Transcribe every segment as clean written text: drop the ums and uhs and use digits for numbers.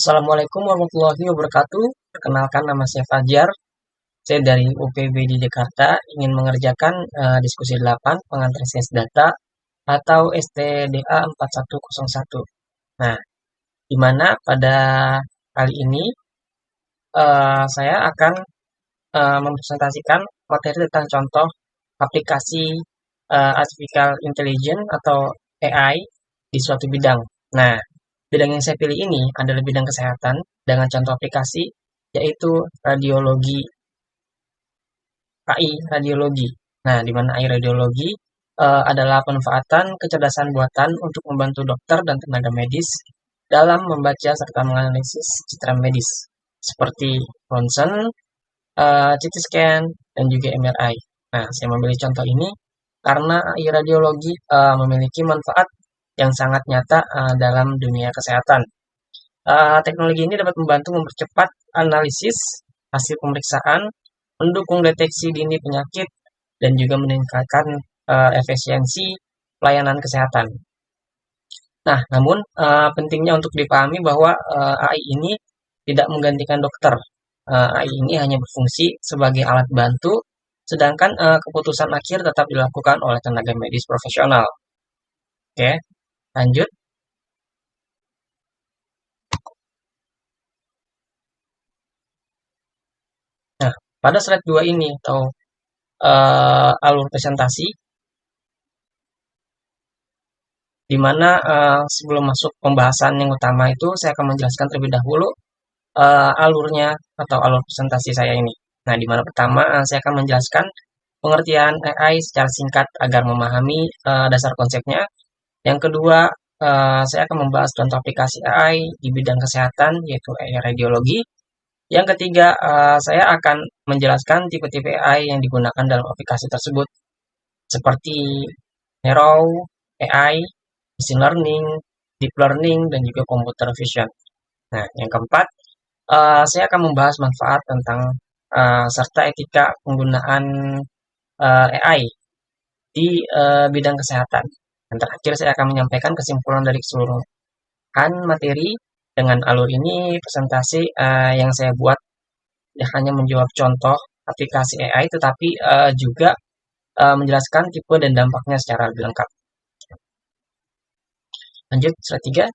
Assalamualaikum warahmatullahi wabarakatuh. Perkenalkan, nama saya Fajar. Saya dari UPB di Jakarta ingin mengerjakan diskusi 8 pengantar sains data atau STDA 4101. Nah, di mana pada kali ini saya akan mempresentasikan materi tentang contoh aplikasi artificial intelligence atau AI di suatu bidang. Nah, bidang yang saya pilih ini adalah bidang kesehatan dengan contoh aplikasi yaitu radiologi, AI radiologi. Nah, di mana AI radiologi adalah pemanfaatan kecerdasan buatan untuk membantu dokter dan tenaga medis dalam membaca serta menganalisis citra medis seperti ronsen, CT scan, dan juga MRI. Nah, saya memilih contoh ini karena AI radiologi memiliki manfaat yang sangat nyata dalam dunia kesehatan. Teknologi ini dapat membantu mempercepat analisis hasil pemeriksaan, mendukung deteksi dini penyakit, dan juga meningkatkan efisiensi pelayanan kesehatan. Nah, namun pentingnya untuk dipahami bahwa AI ini tidak menggantikan dokter. AI ini hanya berfungsi sebagai alat bantu, sedangkan keputusan akhir tetap dilakukan oleh tenaga medis profesional. Oke, lanjut. Nah, pada slide 2 ini atau alur presentasi, di mana sebelum masuk pembahasan yang utama itu saya akan menjelaskan terlebih dahulu alurnya atau alur presentasi saya ini. Nah, di mana pertama saya akan menjelaskan pengertian AI secara singkat agar memahami dasar konsepnya. Yang kedua, saya akan membahas contoh aplikasi AI di bidang kesehatan yaitu AI radiologi. Yang ketiga, saya akan menjelaskan tipe-tipe AI yang digunakan dalam aplikasi tersebut, seperti Neuro, AI, Machine Learning, Deep Learning, dan juga Computer Vision. Nah, yang keempat, saya akan membahas manfaat tentang serta etika penggunaan AI di bidang kesehatan. Dan terakhir, saya akan menyampaikan kesimpulan dari keseluruhan materi. Dengan alur ini, presentasi yang saya buat ya hanya menjawab contoh aplikasi AI, tetapi juga menjelaskan tipe dan dampaknya secara lebih lengkap. Lanjut, slide 3.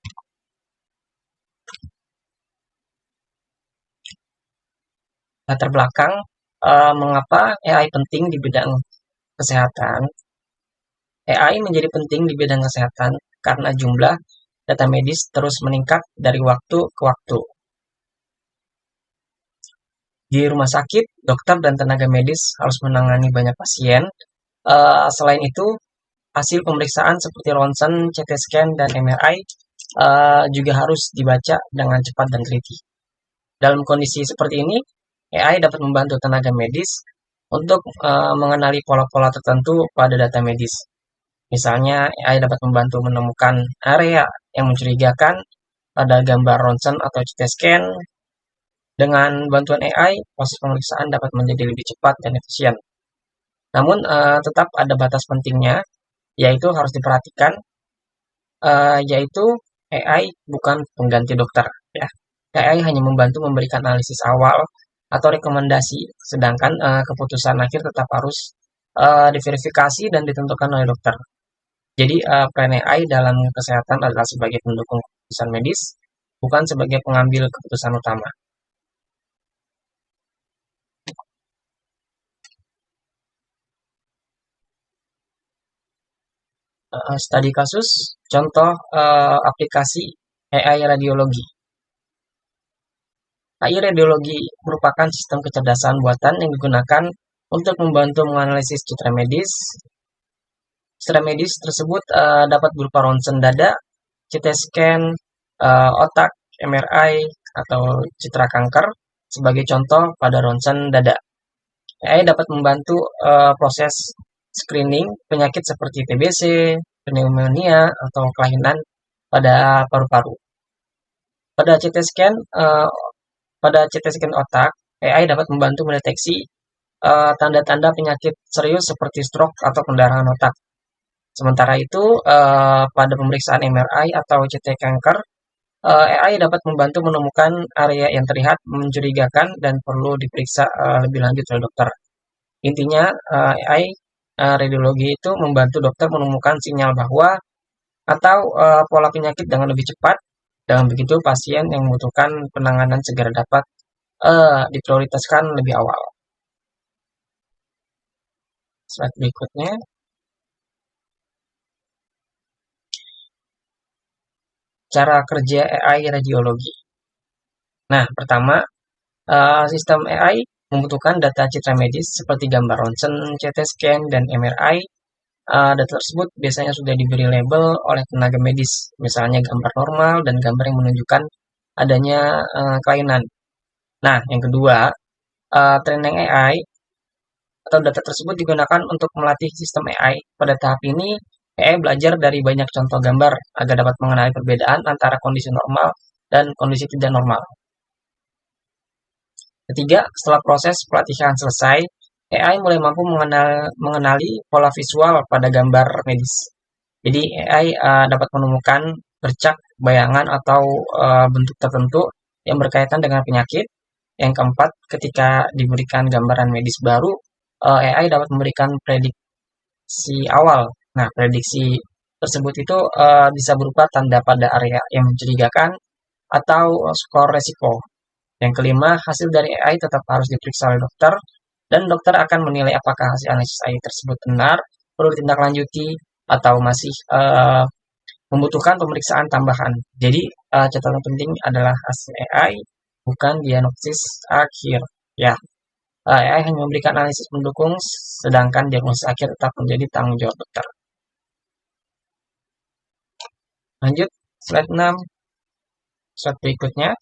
Latar belakang mengapa AI penting di bidang kesehatan. AI menjadi penting di bidang kesehatan karena jumlah data medis terus meningkat dari waktu ke waktu. Di rumah sakit, dokter dan tenaga medis harus menangani banyak pasien. Selain itu, hasil pemeriksaan seperti ronsen, CT scan, dan MRI juga harus dibaca dengan cepat dan teliti. Dalam kondisi seperti ini, AI dapat membantu tenaga medis untuk mengenali pola-pola tertentu pada data medis. Misalnya, AI dapat membantu menemukan area yang mencurigakan pada gambar ronsen atau CT scan. Dengan bantuan AI, proses pemeriksaan dapat menjadi lebih cepat dan efisien. Namun, tetap ada batas pentingnya, yaitu harus diperhatikan, yaitu AI bukan pengganti dokter. Ya. AI hanya membantu memberikan analisis awal atau rekomendasi, sedangkan keputusan akhir tetap harus diverifikasi dan ditentukan oleh dokter. Jadi, peran AI dalam kesehatan adalah sebagai pendukung keputusan medis, bukan sebagai pengambil keputusan utama. Studi kasus, contoh aplikasi AI radiologi. AI radiologi merupakan sistem kecerdasan buatan yang digunakan untuk membantu menganalisis citra medis. Citra medis tersebut dapat berupa ronsen dada, CT scan, otak, MRI, atau citra kanker sebagai contoh pada ronsen dada. AI dapat membantu proses screening penyakit seperti TBC, pneumonia, atau kelainan pada paru-paru. Pada CT scan, otak, AI dapat membantu mendeteksi tanda-tanda penyakit serius seperti stroke atau pendarahan otak. Sementara itu, pada pemeriksaan MRI atau CT kanker, AI dapat membantu menemukan area yang terlihat mencurigakan dan perlu diperiksa lebih lanjut oleh dokter. Intinya, AI radiologi itu membantu dokter menemukan sinyal bahwa atau pola penyakit dengan lebih cepat. Dengan begitu, pasien yang membutuhkan penanganan segera dapat diprioritaskan lebih awal. Slide berikutnya, cara kerja AI radiologi. Nah, pertama, sistem AI membutuhkan data citra medis seperti gambar ronsen, CT scan, dan MRI. Data tersebut biasanya sudah diberi label oleh tenaga medis, misalnya gambar normal dan gambar yang menunjukkan adanya kelainan. Nah, yang kedua, training AI atau data tersebut digunakan untuk melatih sistem AI. Pada tahap ini, AI belajar dari banyak contoh gambar agar dapat mengenali perbedaan antara kondisi normal dan kondisi tidak normal. Ketiga, setelah proses pelatihan selesai, AI mulai mampu mengenali pola visual pada gambar medis. Jadi AI dapat menemukan bercak, bayangan, atau bentuk tertentu yang berkaitan dengan penyakit. Yang keempat, ketika diberikan gambaran medis baru, AI dapat memberikan prediksi awal. Nah, prediksi tersebut itu bisa berupa tanda pada area yang mencurigakan atau skor resiko. Yang kelima, hasil dari AI tetap harus diperiksa oleh dokter, dan dokter akan menilai apakah hasil analisis AI tersebut benar, perlu ditindaklanjuti, atau masih membutuhkan pemeriksaan tambahan. Jadi, catatan penting adalah hasil AI, bukan diagnosis akhir. Ya, AI hanya memberikan analisis pendukung, sedangkan diagnosis akhir tetap menjadi tanggung jawab dokter. Lanjut, slide 6. Slide berikutnya.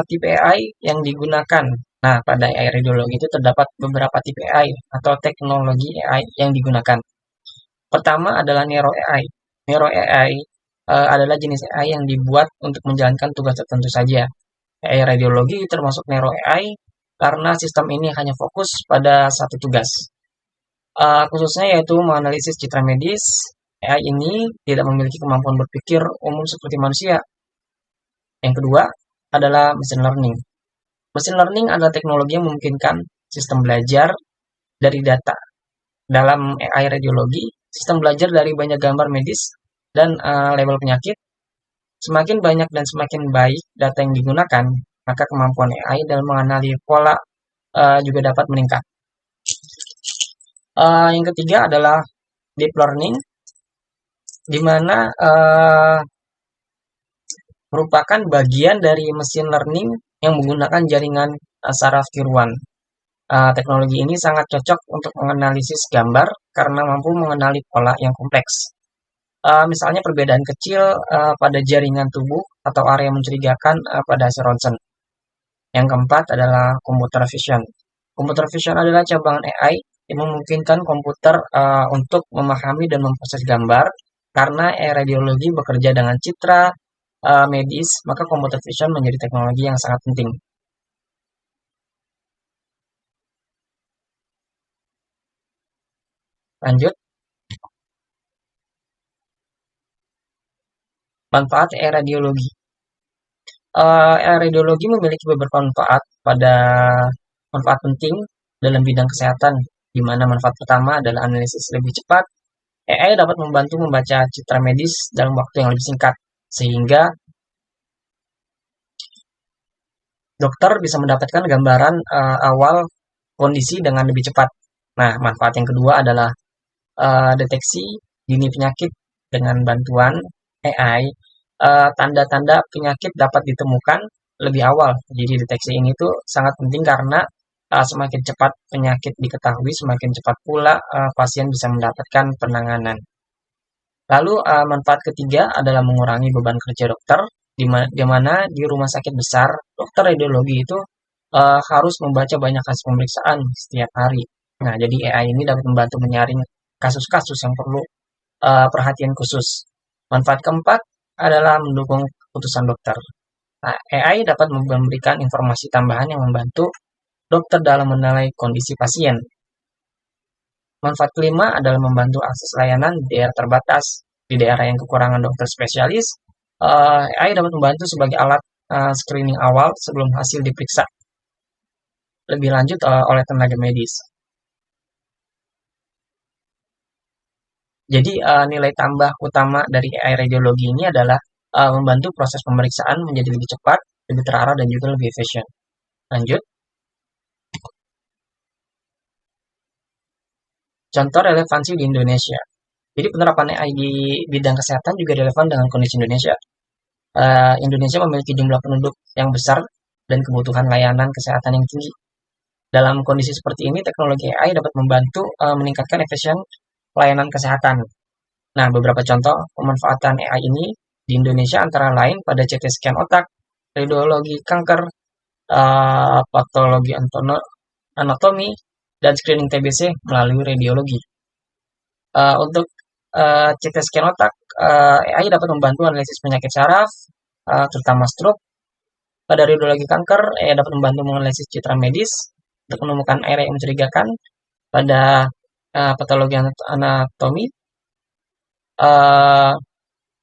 Tipe AI yang digunakan. Nah, pada AI radiologi itu terdapat beberapa tipe AI atau teknologi AI yang digunakan. Pertama adalah Neuro AI. Neuro AI adalah jenis AI yang dibuat untuk menjalankan tugas tertentu saja. AI radiologi termasuk Neuro AI karena sistem ini hanya fokus pada satu tugas. Khususnya yaitu menganalisis citra medis. AI ini tidak memiliki kemampuan berpikir umum seperti manusia. Yang kedua adalah machine learning. Machine learning adalah teknologi yang memungkinkan sistem belajar dari data. Dalam AI radiologi, sistem belajar dari banyak gambar medis dan label penyakit. Semakin banyak dan semakin baik data yang digunakan, maka kemampuan AI dalam mengenali pola juga dapat meningkat. Yang ketiga adalah deep learning, di mana merupakan bagian dari mesin learning yang menggunakan jaringan saraf tiruan. Teknologi ini sangat cocok untuk menganalisis gambar karena mampu mengenali pola yang kompleks. Misalnya perbedaan kecil pada jaringan tubuh atau area mencurigakan pada hasil ronsen. Yang keempat adalah computer vision. Computer vision adalah cabang AI yang memungkinkan komputer untuk memahami dan memproses gambar. Karena AI radiologi bekerja dengan citra medis, maka computer vision menjadi teknologi yang sangat penting. Lanjut. Manfaat AI radiologi. AI radiologi memiliki beberapa manfaat penting dalam bidang kesehatan, di mana manfaat pertama adalah analisis lebih cepat. AI dapat membantu membaca citra medis dalam waktu yang lebih singkat, sehingga dokter bisa mendapatkan gambaran awal kondisi dengan lebih cepat. Nah, manfaat yang kedua adalah deteksi dini penyakit. Dengan bantuan AI, tanda-tanda penyakit dapat ditemukan lebih awal. Jadi deteksi ini tuh sangat penting karena semakin cepat penyakit diketahui, semakin cepat pula pasien bisa mendapatkan penanganan. Lalu manfaat ketiga adalah mengurangi beban kerja dokter, di mana di rumah sakit besar, dokter radiologi itu harus membaca banyak kasus pemeriksaan setiap hari. Nah, jadi AI ini dapat membantu menyaring kasus-kasus yang perlu perhatian khusus. Manfaat keempat adalah mendukung keputusan dokter. Nah, AI dapat memberikan informasi tambahan yang membantu dokter dalam menilai kondisi pasien. Manfaat kelima adalah membantu akses layanan di daerah terbatas, di daerah yang kekurangan dokter spesialis. AI dapat membantu sebagai alat screening awal sebelum hasil diperiksa lebih lanjut oleh tenaga medis. Jadi nilai tambah utama dari AI radiologi ini adalah membantu proses pemeriksaan menjadi lebih cepat, lebih terarah, dan juga lebih efisien. Lanjut, contoh relevansi di Indonesia. Jadi penerapan AI di bidang kesehatan juga relevan dengan kondisi Indonesia. Indonesia memiliki jumlah penduduk yang besar dan kebutuhan layanan kesehatan yang tinggi. Dalam kondisi seperti ini, teknologi AI dapat membantu meningkatkan efisien pelayanan kesehatan. Nah, beberapa contoh pemanfaatan AI ini di Indonesia antara lain pada CT scan otak, radiologi kanker, patologi anatomi, dan screening TBC melalui radiologi. Untuk CT scan otak, AI dapat membantu analisis penyakit saraf, terutama stroke. Pada radiologi kanker, AI dapat membantu menganalisis citra medis untuk menemukan area yang mencurigakan. Pada patologi anatomi,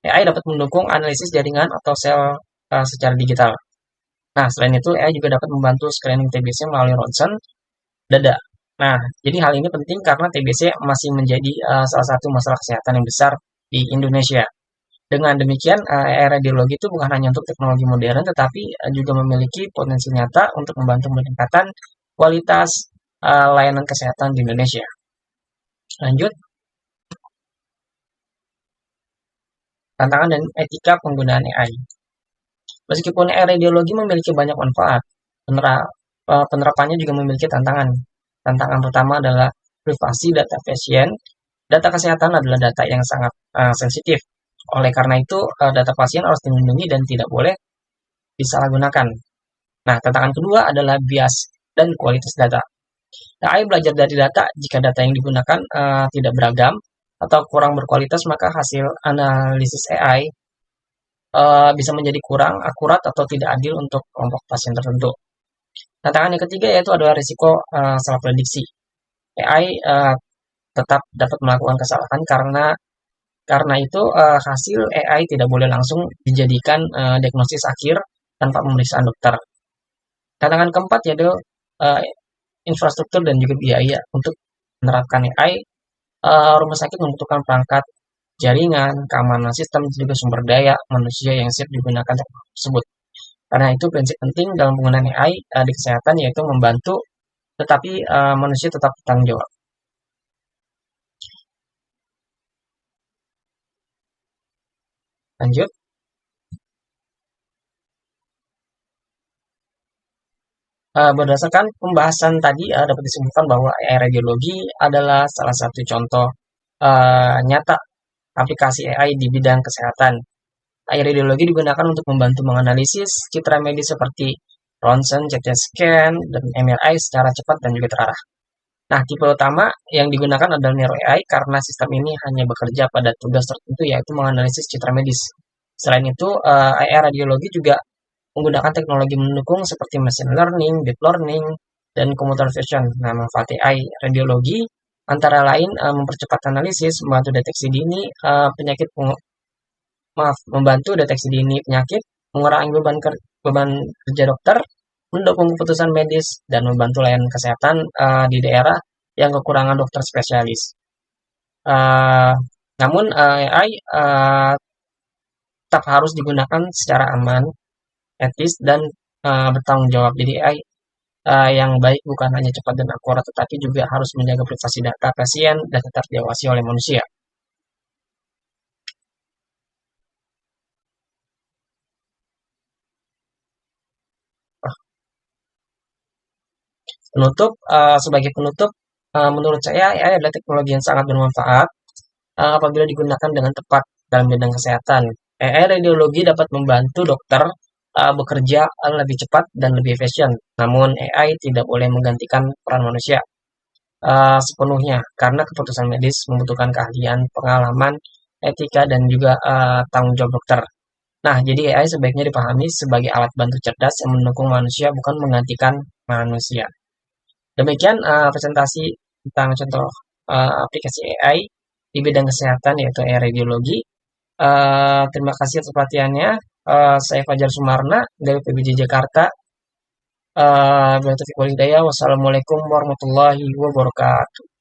AI dapat mendukung analisis jaringan atau sel secara digital. Nah, selain itu, AI juga dapat membantu screening TBC melalui ronsen dada. Nah, jadi hal ini penting karena TBC masih menjadi salah satu masalah kesehatan yang besar di Indonesia. Dengan demikian, AI radiologi itu bukan hanya untuk teknologi modern, tetapi juga memiliki potensi nyata untuk membantu peningkatan kualitas layanan kesehatan di Indonesia. Lanjut, tantangan dan etika penggunaan AI. Meskipun AI radiologi memiliki banyak manfaat, penerapannya juga memiliki tantangan. Tantangan pertama adalah privasi data pasien. Data kesehatan adalah data yang sangat sensitif. Oleh karena itu, data pasien harus dilindungi dan tidak boleh disalahgunakan. Nah, tantangan kedua adalah bias dan kualitas data. AI belajar dari data. Jika data yang digunakan tidak beragam atau kurang berkualitas, maka hasil analisis AI bisa menjadi kurang akurat atau tidak adil untuk kelompok pasien tertentu. Tantangan yang ketiga yaitu adalah risiko salah prediksi. AI tetap dapat melakukan kesalahan karena itu hasil AI tidak boleh langsung dijadikan diagnosis akhir tanpa pemeriksaan dokter. Tantangan keempat yaitu infrastruktur dan juga biaya untuk menerapkan AI. Rumah sakit membutuhkan perangkat jaringan, keamanan sistem, juga sumber daya manusia yang siap digunakan tersebut. Karena itu prinsip penting dalam penggunaan AI di kesehatan yaitu membantu, tetapi manusia tetap bertanggung jawab. Lanjut. Berdasarkan pembahasan tadi dapat disimpulkan bahwa AI radiologi adalah salah satu contoh nyata aplikasi AI di bidang kesehatan. AI radiologi digunakan untuk membantu menganalisis citra medis seperti ronsen, CT scan, dan MRI secara cepat dan juga terarah. Nah, tipe utama yang digunakan adalah Neuro AI karena sistem ini hanya bekerja pada tugas tertentu yaitu menganalisis citra medis. Selain itu, AI radiologi juga menggunakan teknologi mendukung seperti machine learning, deep learning, dan computer vision. Nah, manfaat AI radiologi antara lain mempercepat analisis, membantu deteksi dini penyakit, membantu deteksi dini penyakit, mengurangi beban kerja dokter, mendukung keputusan medis, dan membantu layanan kesehatan di daerah yang kekurangan dokter spesialis. Namun AI tetap harus digunakan secara aman, etis, dan bertanggung jawab. Jadi AI yang baik bukan hanya cepat dan akurat, tetapi juga harus menjaga privasi data pasien dan tetap diawasi oleh manusia. Sebagai penutup, menurut saya AI adalah teknologi yang sangat bermanfaat apabila digunakan dengan tepat dalam bidang kesehatan. AI radiologi dapat membantu dokter bekerja lebih cepat dan lebih efisien. Namun AI tidak boleh menggantikan peran manusia sepenuhnya karena keputusan medis membutuhkan keahlian, pengalaman, etika, dan juga tanggung jawab dokter. Nah, jadi AI sebaiknya dipahami sebagai alat bantu cerdas yang mendukung manusia, bukan menggantikan manusia. Demikian presentasi tentang contoh aplikasi AI di bidang kesehatan yaitu AI radiologi. Terima kasih atas perhatiannya. Saya Fajar Sumarna dari PBJ Jakarta. Wassalamualaikum warahmatullahi wabarakatuh.